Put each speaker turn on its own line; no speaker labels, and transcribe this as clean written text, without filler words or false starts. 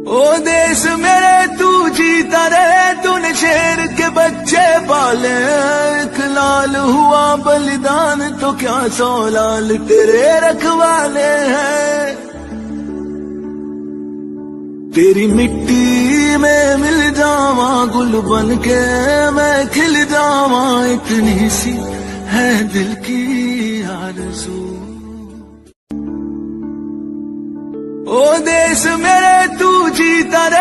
ओ देश मेरे तू जीता रहे, तूने शेर के बच्चे पाले। एक लाल हुआ बलिदान तो क्या 100 लाल तेरे रखवाले हैं। तेरी मिट्टी में मिल जावा गुल बन के मैं खिल जावा, इतनी सी है दिल की आरज़ू। ओ देश मेरे तू जीता रहे।